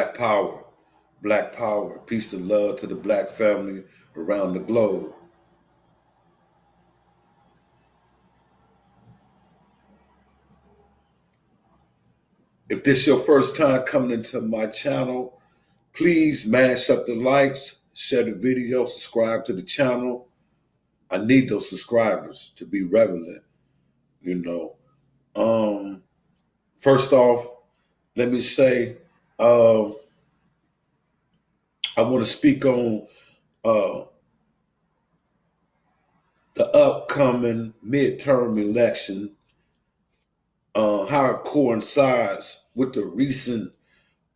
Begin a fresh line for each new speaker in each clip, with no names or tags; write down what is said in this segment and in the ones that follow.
Black power, black power, peace and love to the black family around the globe. If this is your first time coming into my channel, please mash up the likes, share the video, subscribe to the channel. I need those subscribers to be relevant, you know. Um, First off, let me say uh, I want to speak on uh, the upcoming midterm election, how it coincides with the recent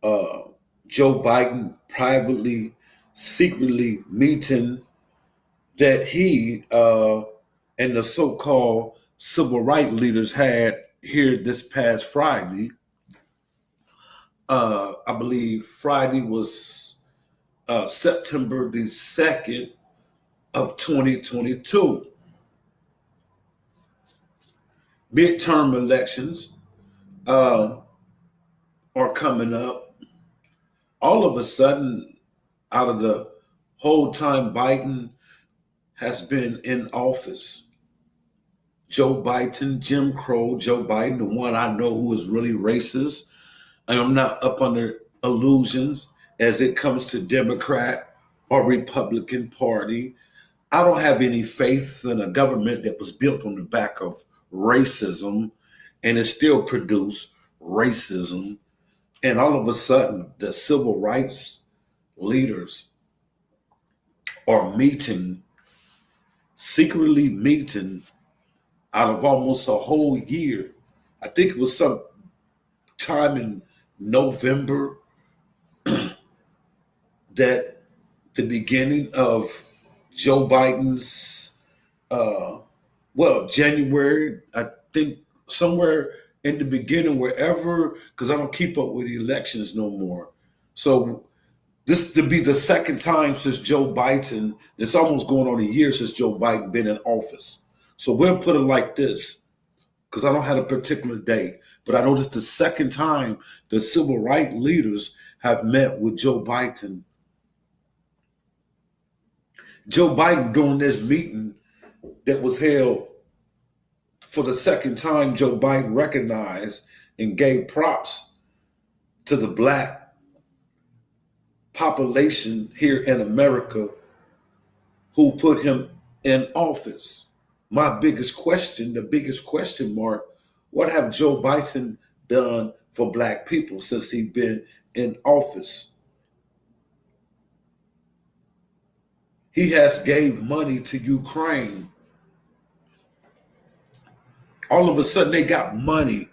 uh, Joe Biden privately, secretly meeting that he and the so-called civil rights leaders had here this past Friday. I believe Friday was September the 2nd of 2022. Midterm elections uh, are coming up. All of a sudden, out of the whole time Biden has been in office, Joe Biden, Jim Crow, Joe Biden, the one I know who is really racist. I'm not up under illusions as it comes to Democrat or Republican Party. I don't have any faith in a government that was built on the back of racism and it still produced racism. And all of a sudden, the civil rights leaders are meeting, secretly meeting out of almost a whole year. I think it was some time in November that the beginning of Joe Biden's, January, I think somewhere in the beginning, wherever, because I don't keep up with the elections no more. So this to be the second time since Joe Biden, it's almost going on a year since Joe Biden been in office. So we'll put it like this, because I don't have a particular date, but I know this the second time the civil rights leaders have met with Joe Biden. Joe Biden during this meeting that was held for the second time, Joe Biden recognized and gave props to the black population here in America who put him in office. My biggest question, the biggest question mark, what have Joe Biden done for black people since he's been in office? He has gave money to Ukraine. All of a sudden they got money.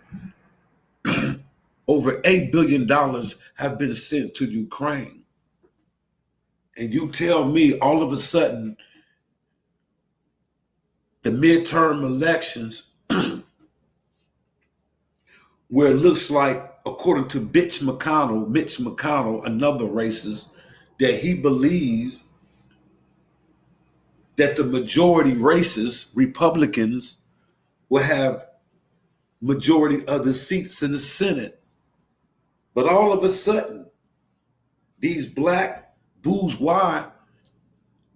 Over $8 billion have been sent to Ukraine. And you tell me all of a sudden the midterm elections, where it looks like, according to Mitch McConnell, another racist, that he believes that the majority racists, Republicans, will have majority of the seats in the Senate. But all of a sudden, these black bourgeois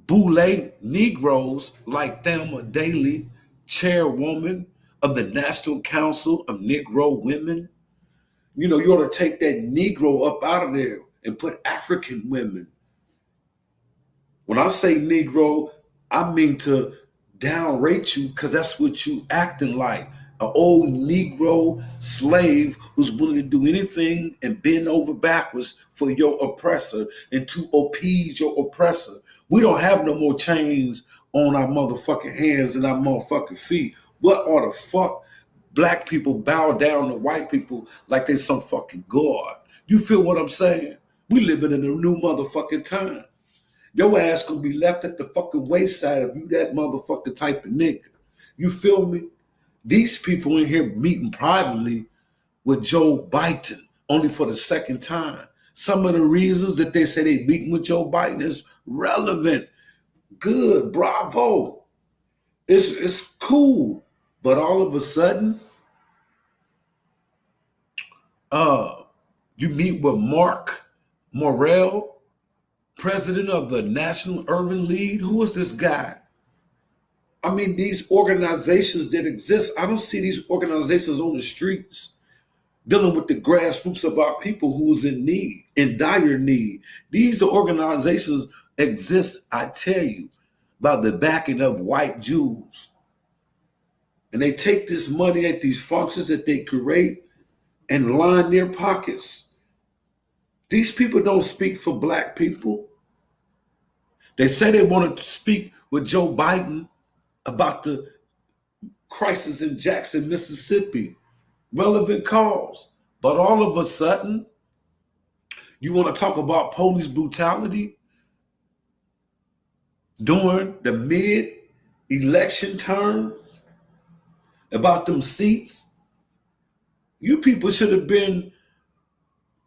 boule Negroes like Thelma Daley, chairwoman of the National Council of Negro Women, you know, you ought to take that Negro up out of there and put African women. When I say Negro, I mean to downrate you because that's what you acting like. An old Negro slave who's willing to do anything and bend over backwards for your oppressor and to appease your oppressor. We don't have no more chains on our motherfucking hands and our motherfucking feet. What are the fuck? Black people bow down to white people like they some fucking god. You feel what I'm saying? We living in a new motherfucking time. Your ass gonna be left at the fucking wayside if you that motherfucking type of nigga. You feel me? These people in here meeting privately with Joe Biden only for the second time. Some of the reasons that they say they meeting with Joe Biden is relevant. Good, bravo. It's cool. But all of a sudden, uh, you meet with Mark Morrell, president of the National Urban League. Who is this guy? I mean, these organizations that exist, I don't see these organizations on the streets dealing with the grassroots of our people who's in need, in dire need. These organizations exist, I tell you, by the backing of white Jews. And they take this money at these functions that they create and line their pockets. These people don't speak for black people. They say they want to speak with Joe Biden about the crisis in Jackson, Mississippi, relevant cause. But all of a sudden, you want to talk about police brutality during the mid-election term, about them seats? You people should have been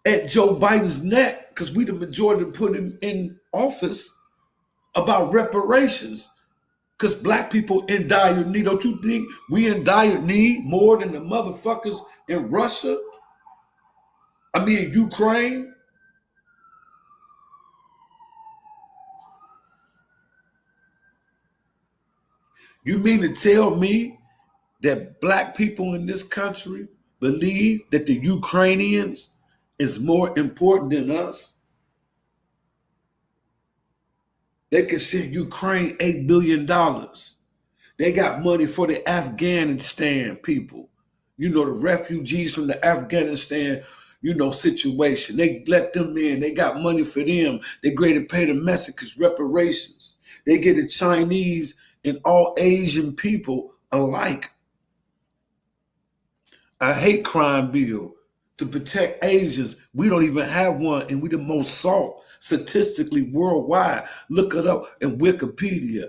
at Joe Biden's neck, because we the majority put him in office, about reparations. Because black people in dire need. Don't you think we in dire need more than the motherfuckers in Russia? I mean, Ukraine? You mean to tell me that black people in this country believe that the Ukrainians is more important than us? They can send Ukraine $8 billion. They got money for the Afghanistan people. You know, the refugees from the Afghanistan, situation. They let them in. They got money for them. They great to pay the Mexicans reparations. They get the Chinese and all Asian people alike a hate crime bill to protect Asians. We don't even have one, and we the most sought statistically worldwide. Look it up in Wikipedia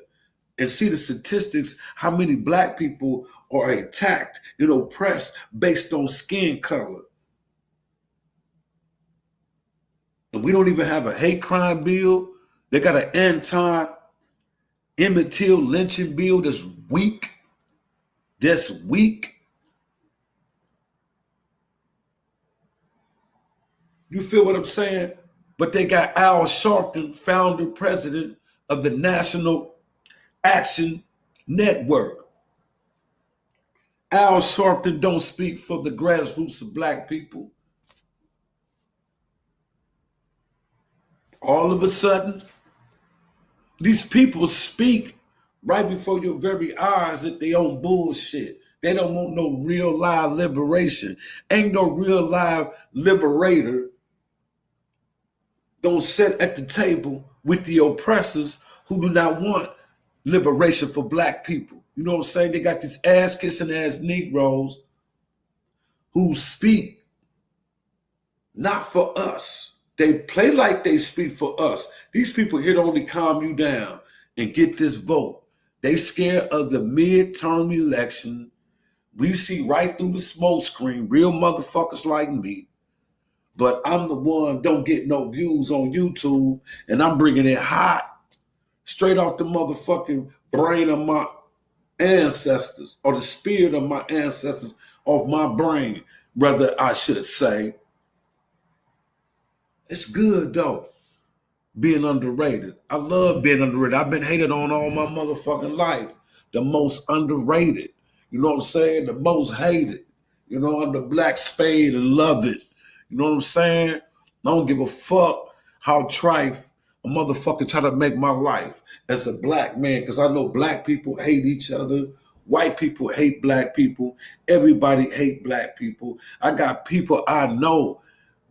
and see the statistics, how many black people are attacked and oppressed based on skin color. And we don't even have a hate crime bill. They got an anti-Emmett Till lynching bill that's weak. That's weak. You feel what I'm saying? But they got Al Sharpton, founder, president of the National Action Network. Al Sharpton don't speak for the grassroots of black people. All of a sudden, these people speak right before your very eyes that they own bullshit. They don't want no real live liberation. Ain't no real live liberator don't sit at the table with the oppressors who do not want liberation for black people. You know what I'm saying? They got these ass-kissing ass Negroes who speak not for us. They play like they speak for us. These people here to only calm you down and get this vote. They scared of the midterm election. We see right through the smoke screen, real motherfuckers like me. But I'm the one don't get no views on YouTube, and I'm bringing it hot, straight off the motherfucking brain of my ancestors, or the spirit of my ancestors off my brain, rather I should say. It's good though, being underrated. I love being underrated. I've been hated on all my motherfucking life. The most underrated. You know what I'm saying? The most hated. I'm the black spade and love it. You know what I'm saying? I don't give a fuck how trife a motherfucker try to make my life as a black man, because I know black people hate each other. White people hate black people. Everybody hate black people. I got people I know,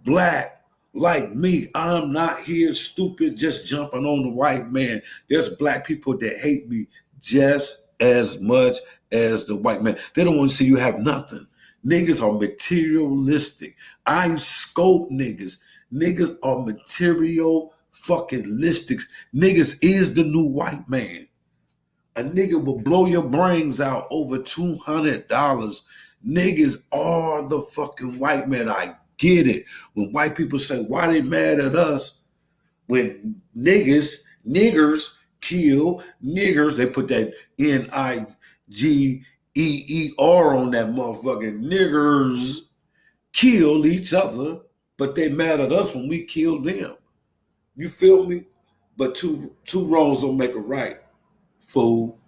black, like me. I'm not here stupid just jumping on the white man. There's black people that hate me just as much as the white man. They don't want to see you have nothing. Niggas are materialistic. I scope niggas. Niggas are material fucking listics. Niggas is the new white man. A nigga will blow your brains out over $200. Niggas are the fucking white man. I get it. When white people say, why they mad at us? When niggers kill niggers, they put that Nigeer on that motherfucking niggers kill each other. but they mad at us when we kill them. You feel me? But two wrongs don't make a right, fool.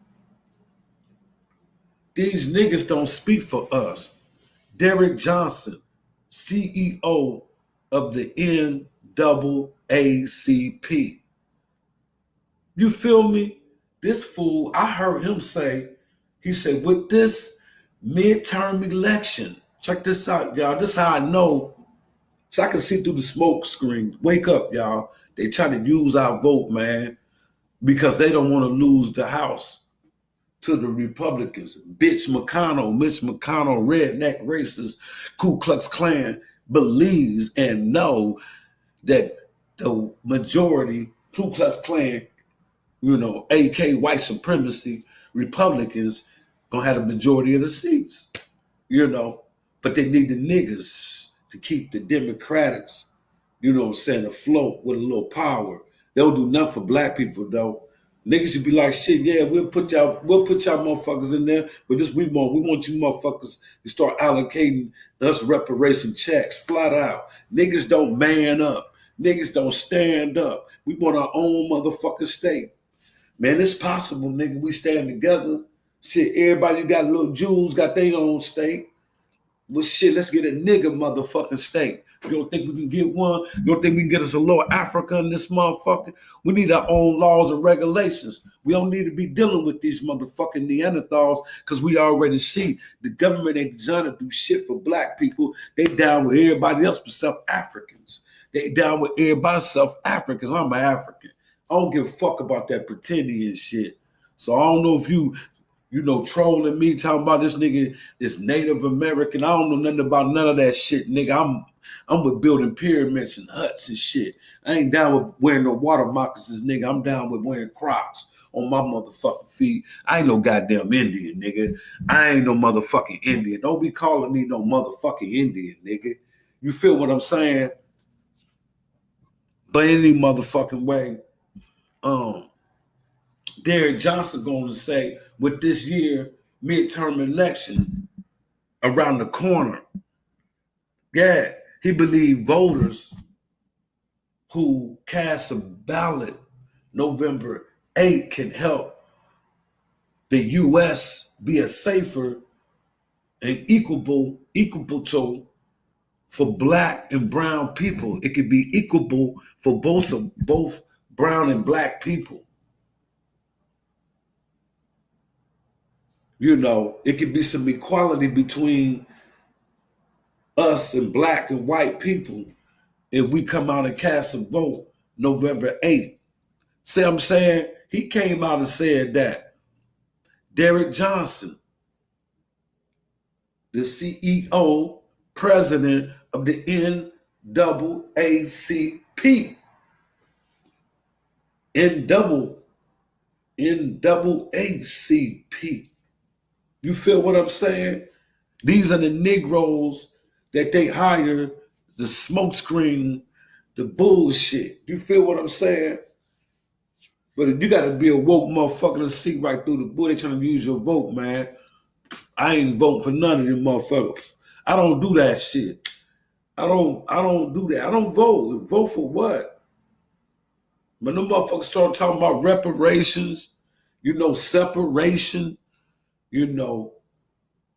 These niggas don't speak for us. Derek Johnson, CEO of the NAACP. You feel me? This fool, I heard him say, he said, with this midterm election, check this out, y'all. This is how I know. So I can see through the smoke screen. Wake up, y'all. They try to use our vote, man, because they don't want to lose the House to the Republicans. Mitch McConnell, redneck racist, Ku Klux Klan believes and know that the majority, Ku Klux Klan, AK white supremacy, Republicans gonna have the majority of the seats, but they need the niggas to keep the Democrats, afloat with a little power. They don't do nothing for black people though. Niggas should be like, shit, yeah, we'll put y'all motherfuckers in there, but we want you motherfuckers to start allocating us reparation checks flat out. Niggas don't man up. Niggas don't stand up. We want our own motherfucking state. Man, it's possible, nigga. We stand together. Shit, everybody got little Jews, got their own state. Well, shit, let's get a nigga motherfucking state. You don't think we can get one? You don't think we can get us a little Africa in this motherfucker? We need our own laws and regulations. We don't need to be dealing with these motherfucking Neanderthals because we already see the government ain't designed to do shit for black people. They down with everybody else except Africans. They down with everybody except Africans. I'm an African. I don't give a fuck about that pretending and shit. So I don't know if you trolling me, talking about this nigga is Native American. I don't know nothing about none of that shit, nigga. I'm with building pyramids and huts and shit. I ain't down with wearing no water moccasins, nigga. I'm down with wearing Crocs on my motherfucking feet. I ain't no goddamn Indian, nigga. I ain't no motherfucking Indian. Don't be calling me no motherfucking Indian, nigga. You feel what I'm saying? But any motherfucking way, Derek Johnson going to say with this year midterm election around the corner, yeah, he believed voters who cast a ballot November 8th can help the U.S. be a safer and equable to for black and brown people. It could be equable for both brown and black people. It could be some equality between us and black and white people if we come out and cast a vote November 8th. See what I'm saying? He came out and said that. Derek Johnson, the CEO, president of the NAACP. NAACP. You feel what I'm saying? These are the Negroes that they hire, the smokescreen, the bullshit. You feel what I'm saying? But if you got to be a woke motherfucker to see right through the bull, they trying to use your vote, man. I ain't voting for none of them motherfuckers. I don't do that shit. I don't do that. I don't vote. Vote for what? When them motherfuckers start talking about reparations, separation,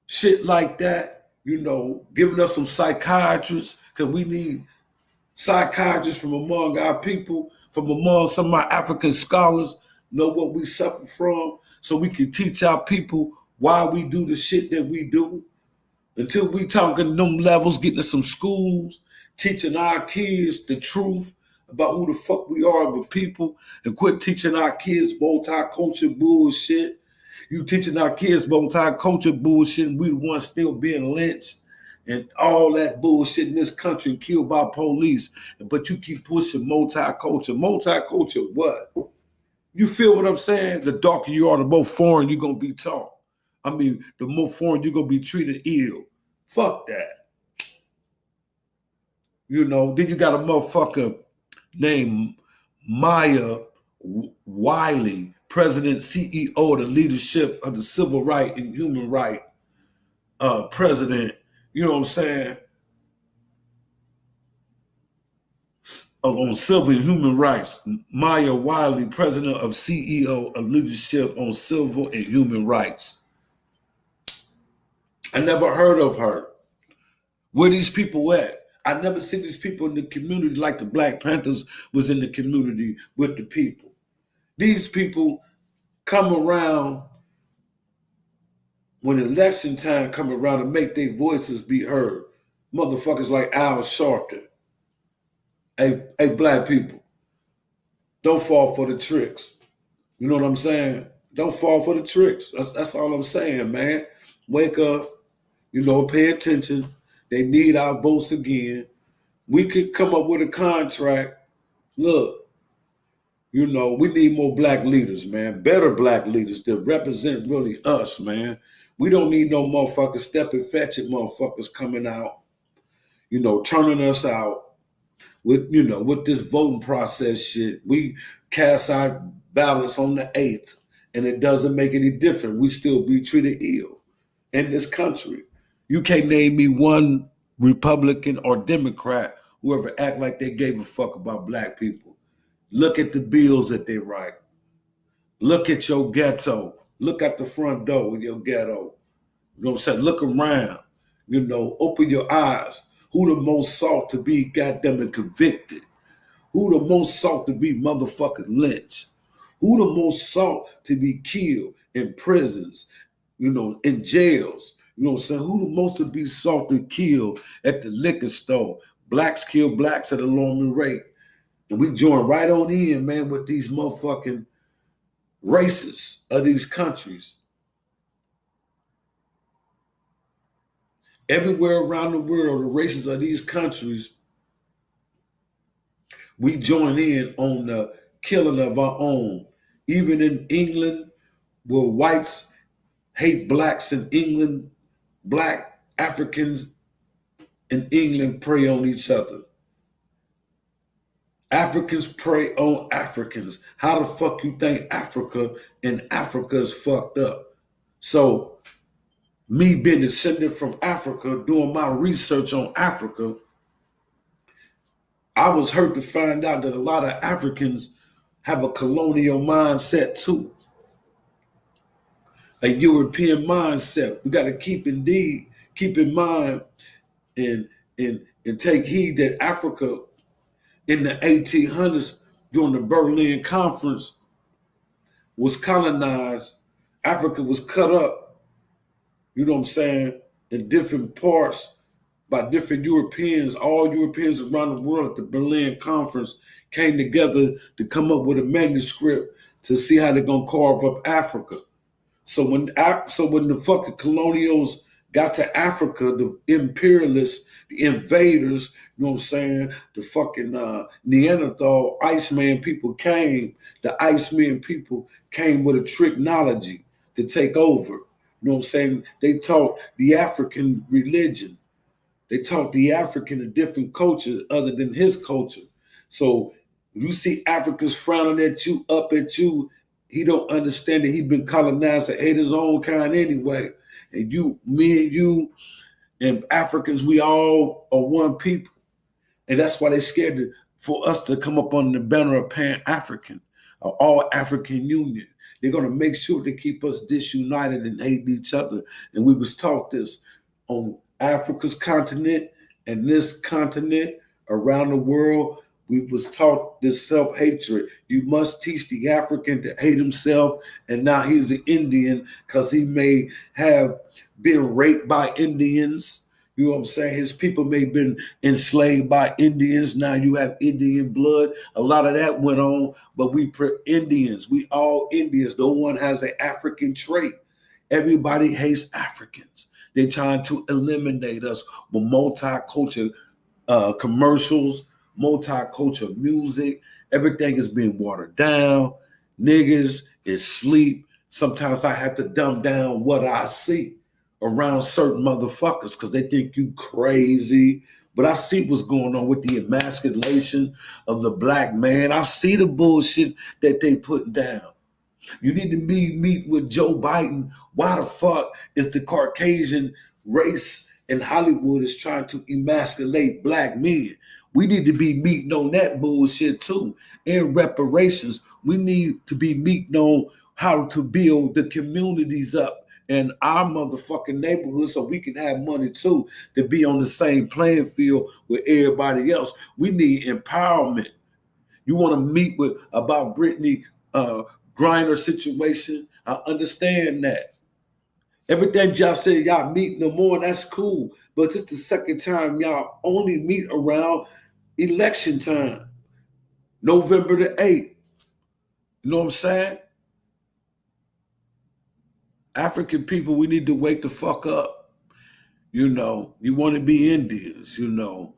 shit like that, giving us some psychiatrists, because we need psychiatrists from among our people, from among some of our African scholars, know what we suffer from, so we can teach our people why we do the shit that we do. Until we talking them levels, getting to some schools, teaching our kids the truth about who the fuck we are as a people, and quit teaching our kids multicultural bullshit. You teaching our kids multicultural bullshit, and we the ones still being lynched and all that bullshit in this country and killed by police. But you keep pushing multicultural. Multicultural what? You feel what I'm saying? The darker you are, the more foreign you're going to be taught. The more foreign you're going to be treated ill. Fuck that. Then you got a motherfucker named Maya Wiley, President, CEO of the leadership of the Civil Rights and Human Rights President. You know what I'm saying? on civil and human rights. Maya Wiley, president of CEO of Leadership on Civil and Human Rights. I never heard of her. Where these people at? I never seen these people in the community like the Black Panthers was in the community with the people. These people come around when election time come around and make their voices be heard. Motherfuckers like Al Sharpton. Hey, black people, don't fall for the tricks. You know what I'm saying? Don't fall for the tricks. That's all I'm saying, man. Wake up, pay attention. They need our votes again. We could come up with a contract. Look, we need more black leaders, man. Better black leaders that represent really us, man. We don't need no motherfuckers stepping fetching motherfuckers coming out, turning us out with this voting process shit. We cast our ballots on the 8th, and it doesn't make any difference. We still be treated ill in this country. You can't name me one Republican or Democrat who ever act like they gave a fuck about black people. Look at the bills that they write. Look at your ghetto. Look at the front door of your ghetto. You know what I'm saying? Look around. Open your eyes. Who the most sought to be goddamn and convicted? Who the most sought to be motherfucking lynched? Who the most sought to be killed in prisons, in jails? You know what I'm saying? Who the most to be sought to kill at the liquor store? Blacks kill blacks at an alarming rate. And we join right on in, man, with these motherfucking races of these countries. Everywhere around the world, the races of these countries, we join in on the killing of our own. Even in England, where whites hate blacks in England, black Africans in England prey on each other. Africans prey on Africans. How the fuck you think Africa is fucked up? So, me being descended from Africa, doing my research on Africa, I was hurt to find out that a lot of Africans have a colonial mindset too. A European mindset. We got to keep in mind and take heed that Africa in the 1800s during the Berlin Conference was colonized. Africa was cut up, in different parts by different Europeans. All Europeans around the world at the Berlin Conference came together to come up with a manuscript to see how they're going to carve up Africa. So when the fucking colonials got to Africa, the imperialists, the invaders, the fucking Neanderthal Iceman people came. The Iceman people came with a technology to take over. They taught the African religion. They taught the African a different culture other than his culture. So you see Africans frowning at you, up at you, he don't understand that he been colonized and ate his own kind anyway. And me and you and Africans, we all are one people. And that's why they're scared for us to come up under the banner of Pan-African, or All-African Union. They're going to make sure to keep us disunited and hate each other. And we was taught this on Africa's continent and this continent around the world. We was taught this self-hatred. You must teach the African to hate himself, and now he's an Indian because he may have been raped by Indians. You know what I'm saying? His people may have been enslaved by Indians. Now you have Indian blood. A lot of that went on, but we Indians. We all Indians. No one has an African trait. Everybody hates Africans. They're trying to eliminate us with multicultural commercials, multicultural music. Everything is being watered down. Niggas is sleep. Sometimes I have to dumb down what I see around certain motherfuckers because they think you crazy. But I see what's going on with the emasculation of the black man. I see the bullshit that they putting down. You need to meet with Joe Biden. Why the fuck is the Caucasian race in Hollywood is trying to emasculate black men? We need to be meeting on that bullshit too. In reparations, we need to be meeting on how to build the communities up in our motherfucking neighborhood so we can have money too to be on the same playing field with everybody else. We need empowerment. You want to meet with about Brittany Griner situation? I understand that. Everything y'all said y'all meet no more, that's cool. But it's the second time y'all only meet around election time, November the 8th. You know what I'm saying? African people, we need to wake the fuck up. You know, you want to be Indians, you know.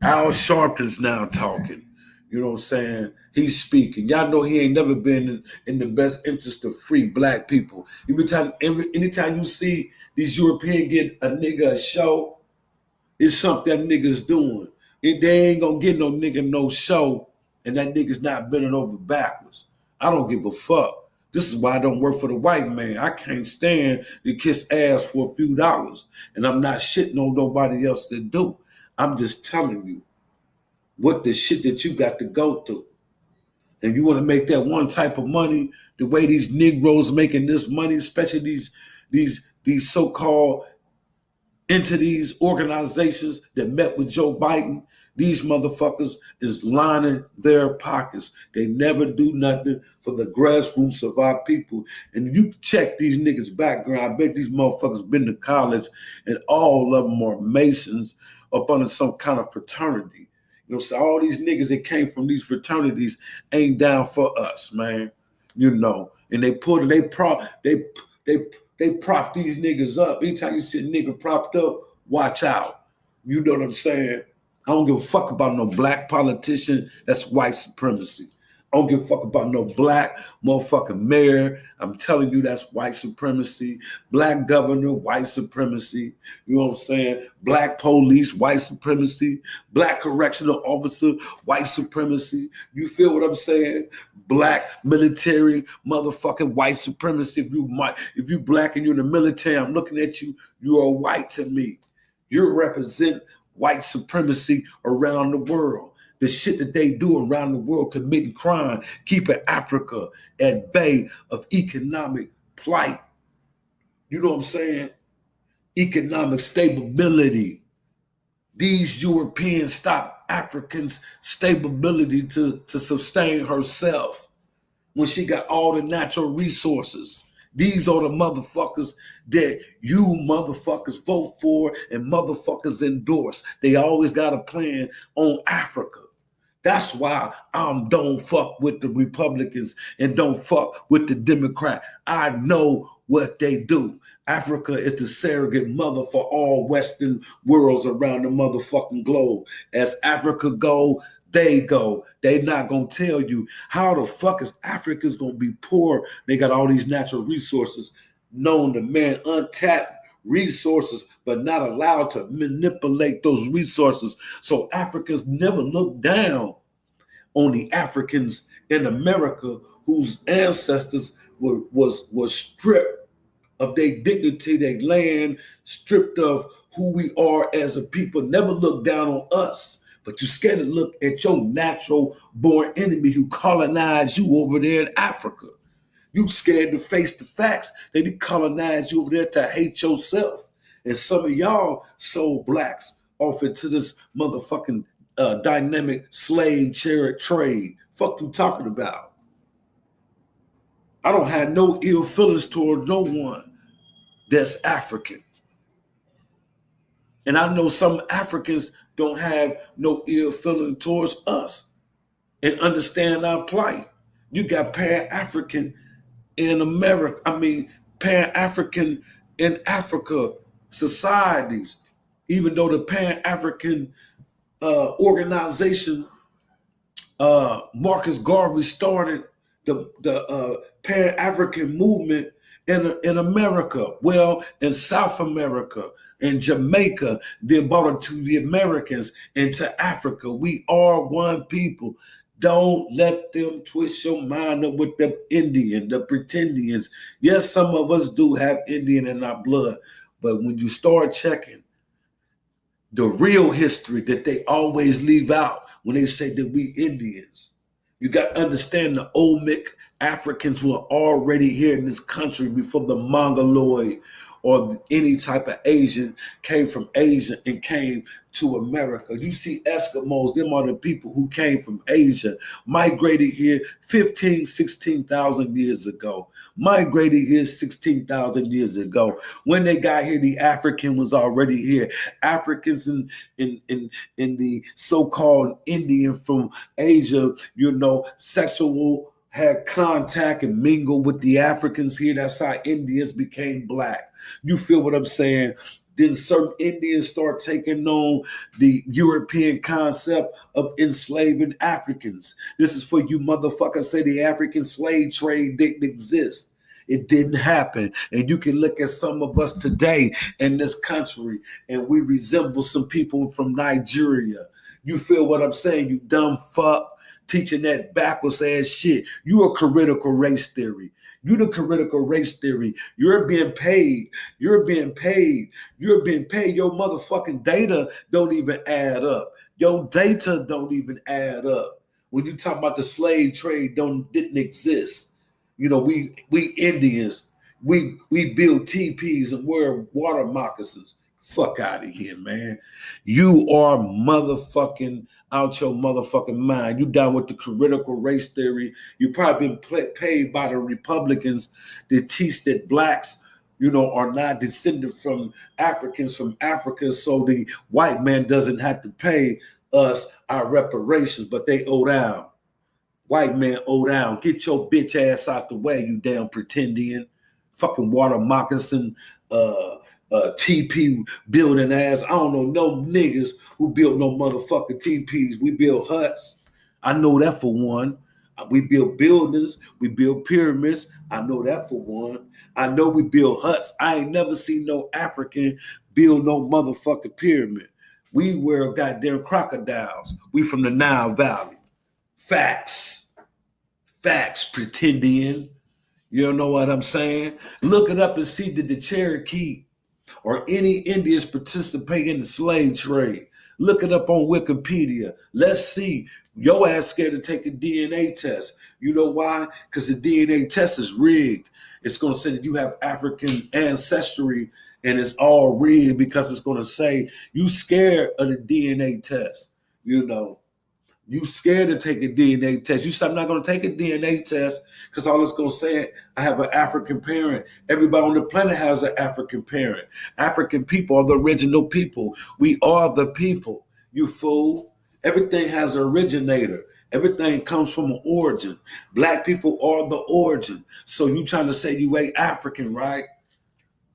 Al Sharpton's now talking. You know what I'm saying? He's speaking. Y'all know he ain't never been in the best interest of free black people. Anytime you see these Europeans get a nigga a show, it's something that nigga's doing. They ain't gonna get no nigga no show, and that nigga's not bending over backwards. I don't give a fuck. This is why I don't work for the white man. I can't stand to kiss ass for a few dollars, and I'm not shitting on nobody else that do. I'm just telling you what the shit that you got to go through. And you want to make that one type of money, the way these Negroes making this money, especially these so-called entities, organizations that met with Joe Biden, these motherfuckers is lining their pockets. They never do nothing for the grassroots of our people. And you check these niggas' background, I bet these motherfuckers been to college and all of them are Masons up under some kind of fraternity. You know, so all these niggas that came from these fraternities ain't down for us, man. You know, and they prop these niggas up. Anytime you see a nigga propped up, watch out. You know what I'm saying? I don't give a fuck about no black politician. That's white supremacy. I don't give a fuck about no black motherfucking mayor. I'm telling you, that's white supremacy. Black governor, white supremacy. You know what I'm saying? Black police, white supremacy. Black correctional officer, white supremacy. You feel what I'm saying? Black military, motherfucking white supremacy. If you black and you're in the military, I'm looking at you, you are white to me. You represent white supremacy around the world. The shit that they do around the world, committing crime, keeping Africa at bay of economic plight. You know what I'm saying? Economic stability. These Europeans stop Africans' stability to sustain herself when she got all the natural resources. These are the motherfuckers that you motherfuckers vote for and motherfuckers endorse. They always got a plan on Africa. That's why I don't fuck with the Republicans and don't fuck with the Democrat. I know what they do. Africa is the surrogate mother for all Western worlds around the motherfucking globe. As Africa go, they go. They not gonna tell you how the fuck is Africa's gonna be poor. They got all these natural resources known to man, untapped resources, but not allowed to manipulate those resources. So Africans never look down on the Africans in America whose ancestors was stripped of their dignity, their land, stripped of who we are as a people. Never look down on us, but you're scared to look at your natural born enemy who colonized you over there in Africa. You scared to face the facts. They decolonize you over there to hate yourself. And some of y'all sold blacks off into this motherfucking dynamic slave chariot trade. Fuck you talking about? I don't have no ill feelings toward no one that's African. And I know some Africans don't have no ill feeling towards us and understand our plight. You got Pan-African in America, Pan-African in Africa societies, even though the Pan-African organization, Marcus Garvey started the Pan-African movement in America, well, in South America, in Jamaica, then brought it to the Americans and to Africa. We are one people. Don't let them twist your mind up with the Indian, the pretendians. Yes, some of us do have Indian in our blood, but when you start checking the real history that they always leave out when they say that we Indians. You got to understand the Olmec Africans were already here in this country before the Mongoloid or any type of Asian came from Asia and came to America. You see Eskimos, them are the people who came from Asia, migrated here 15, 16,000 years ago. Migrated here 16,000 years ago. When they got here, the African was already here. Africans in the so-called Indian from Asia, sexual had contact and mingled with the Africans here. That's how Indians became black. You feel what I'm saying? Then certain Indians start taking on the European concept of enslaving Africans. This is for you motherfuckers say the African slave trade didn't exist. It didn't happen. And you can look at some of us today in this country and we resemble some people from Nigeria. You feel what I'm saying, you dumb fuck? Teaching that backwards ass shit. You a critical race theory. You the critical race theory. You're being paid. You're being paid. You're being paid. Your motherfucking data don't even add up. Your data don't even add up. When you talk about the slave trade didn't exist. We Indians, we build teepees and wear water moccasins. Fuck out of here, man. You are motherfucking out your motherfucking mind. You down with the critical race theory. You probably been paid by the Republicans to teach that blacks, are not descended from Africans from Africa, so the white man doesn't have to pay us our reparations, but they owe down. White man owe down. Get your bitch ass out the way, you damn pretendian. Fucking water moccasin, TP building ass. I don't know no niggas who build no motherfucking TPs. We build huts. I know that for one. We build buildings. We build pyramids. I know that for one. I know we build huts. I ain't never seen no African build no motherfucking pyramid. We wear goddamn crocodiles. We from the Nile Valley. Facts. Facts, pretendian. You know what I'm saying? Look it up and see that the Cherokee or any Indians participate in the slave trade. Look it up on Wikipedia. Let's see. Your ass scared to take a DNA test. You know why? Because the DNA test is rigged. It's going to say that you have African ancestry and it's all rigged because it's going to say you scared of the DNA test. You scared to take a DNA test. You say, I'm not going to take a DNA test because all it's going to say, I have an African parent. Everybody on the planet has an African parent. African people are the original people. We are the people, you fool. Everything has an originator. Everything comes from an origin. Black people are the origin. So you trying to say you ain't African, right?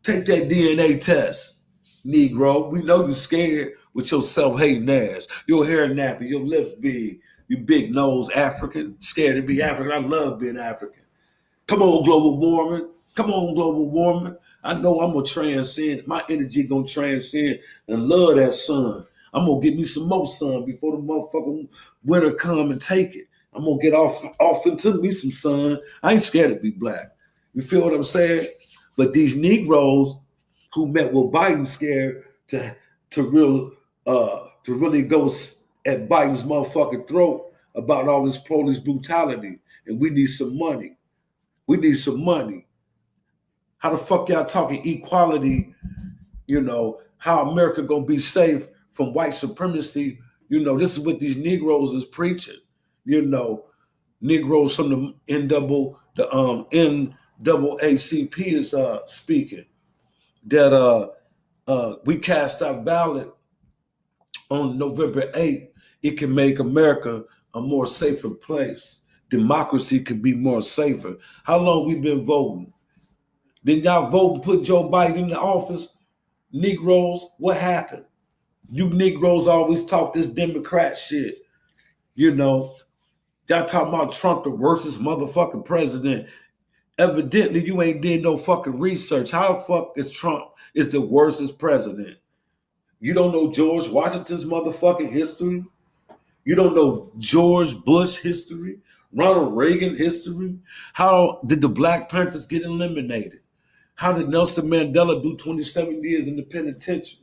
Take that DNA test, Negro. We know you scared with your self-hating ass. Your hair nappy, your lips big, you big nose African, scared to be African. I love being African. Come on, global warming. Come on, global warming. I know I'm going to transcend. My energy going to transcend and love that sun. I'm going to get me some more sun before the motherfucking winter come and take it. I'm going to get off into me some sun. I ain't scared to be black. You feel what I'm saying? But these Negroes who met with Biden scared to really go at Biden's motherfucking throat about all this police brutality. And we need some money. We need some money. How the fuck y'all talking equality? How America gonna be safe from white supremacy? This is what these Negroes is preaching. Negroes from the NAACP is speaking that we cast our ballot on November 8th. It can make America a more safer place. Democracy could be more safer. How long we been voting? Did y'all vote and put Joe Biden in the office? Negroes, what happened? You Negroes always talk this Democrat shit. Y'all talking about Trump, the worstest motherfucking president. Evidently, you ain't did no fucking research. How the fuck is Trump is the worstest president? You don't know George Washington's motherfucking history? You don't know George Bush history? Ronald Reagan history? How did the Black Panthers get eliminated? How did Nelson Mandela do 27 years in the penitentiary?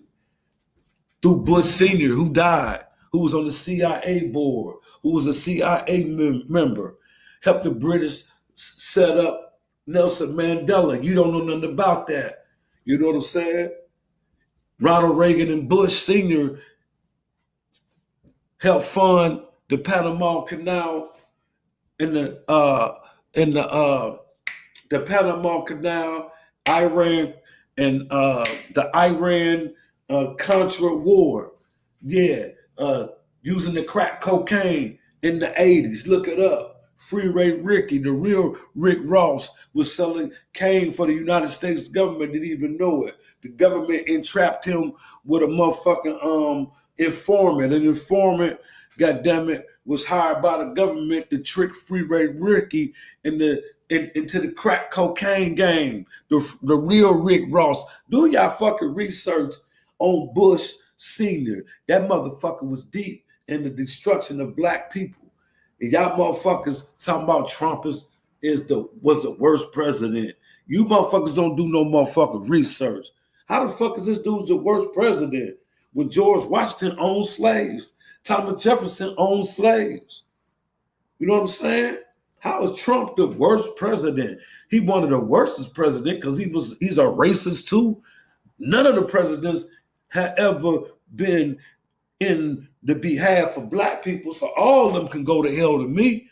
through Bush Sr., who died, who was on the CIA board, who was a CIA member, helped the British set up Nelson Mandela. You don't know nothing about that. You know what I'm saying? Ronald Reagan and Bush Sr. helped fund the Panama Canal in the Panama Canal, Iran, and the Iran Contra War. Yeah, using the crack cocaine in the 80s. Look it up. Free Ray Ricky, the real Rick Ross, was selling cane for the United States government, didn't even know it. The government entrapped him with a motherfucking informant. An informant, goddammit, was hired by the government to trick Free Ray Ricky into the crack cocaine game. The real Rick Ross. Do y'all fucking research on Bush Sr. That motherfucker was deep in the destruction of black people. And y'all motherfuckers talking about Trump was the worst president. You motherfuckers don't do no motherfucking research. How the fuck is this dude the worst president when George Washington owned slaves? Thomas Jefferson owned slaves. You know what I'm saying? How is Trump the worst president? He one of the worstest president because he's a racist too. None of the presidents have ever been in the behalf of black people, so all of them can go to hell to me.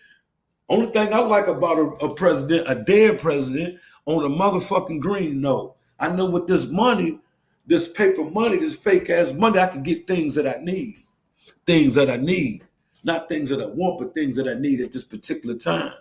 Only thing I like about a president, a dead president, on a motherfucking green note. I know with this money, this paper money, this fake ass money, I can get things that I need. Things that I need. Not things that I want, but things that I need at this particular time.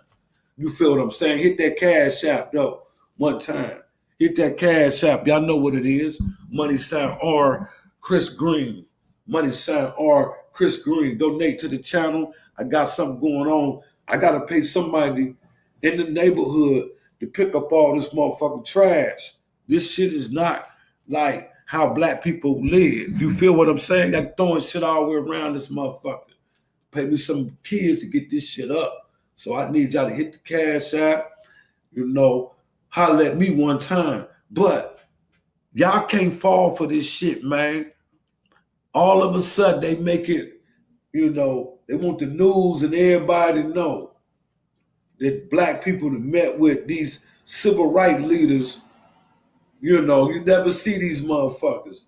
You feel what I'm saying? Hit that cash app though, one time. Hit that cash app. Y'all know what it is. Money sign Rchris Green. Money sign Rchris Green. Donate to the channel. I got something going on. I gotta pay somebody in the neighborhood to pick up all this motherfucking trash. This shit is not like how black people live. You feel what I'm saying? Got throwing shit all the way around this motherfucker. Pay me some kids to get this shit up. So I need y'all to hit the cash app, holler at me one time. But y'all can't fall for this shit, man. All of a sudden they make it, they want the news and everybody to know that black people that met with these civil rights leaders, you never see these motherfuckers.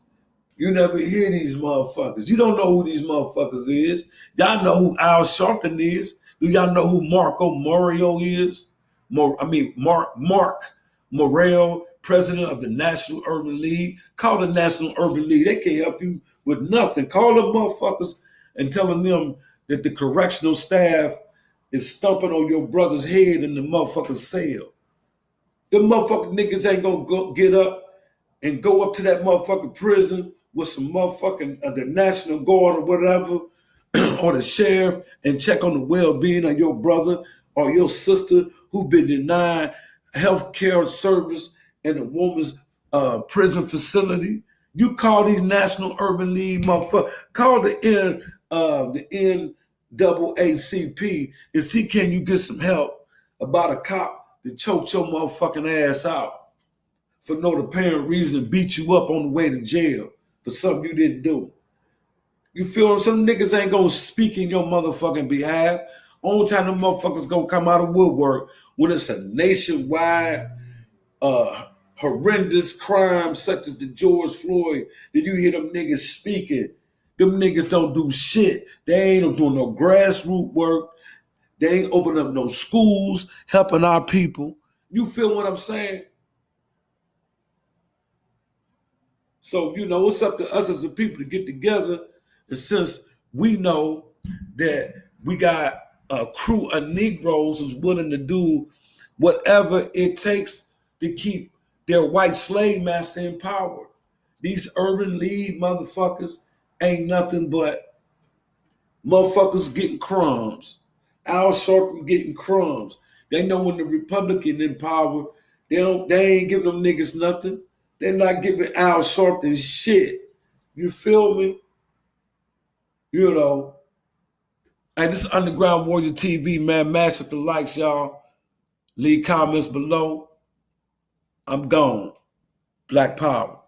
You never hear these motherfuckers. You don't know who these motherfuckers is. Y'all know who Al Sharpton is. Do y'all know who Marco Morio is? Mark Morrell, president of the National Urban League. Call the National Urban League. They can't help you with nothing. Call them motherfuckers and telling them that the correctional staff is stumping on your brother's head in the motherfucking cell. Them motherfucking niggas ain't gonna get up and go up to that motherfucking prison with some motherfucking the National Guard or whatever, or the sheriff, and check on the well-being of your brother or your sister who been denied health care service in a woman's prison facility. You call these National Urban League motherfuckers, call the NAACP and see can you get some help about a cop that choked your motherfucking ass out for no apparent reason, beat you up on the way to jail for something you didn't do. You feel some niggas ain't gonna speak in your motherfucking behalf. Only time them motherfuckers gonna come out of woodwork when it's a nationwide horrendous crime such as the George Floyd, then you hear them niggas speaking. Them niggas don't do shit. They ain't doing no grassroots work. They ain't opening up no schools, helping our people. You feel what I'm saying? So, it's up to us as a people to get together. And since we know that we got a crew of Negroes who's willing to do whatever it takes to keep their white slave master in power, these urban league motherfuckers ain't nothing but motherfuckers getting crumbs. Al Sharpton getting crumbs. They know when the Republican in power, they ain't giving them niggas nothing. They're not giving Al Sharpton shit. You feel me? Hey, this is Underground Warrior TV, man. Mash up the likes, y'all. Leave comments below. I'm gone. Black power.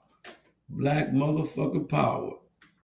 Black motherfucking power.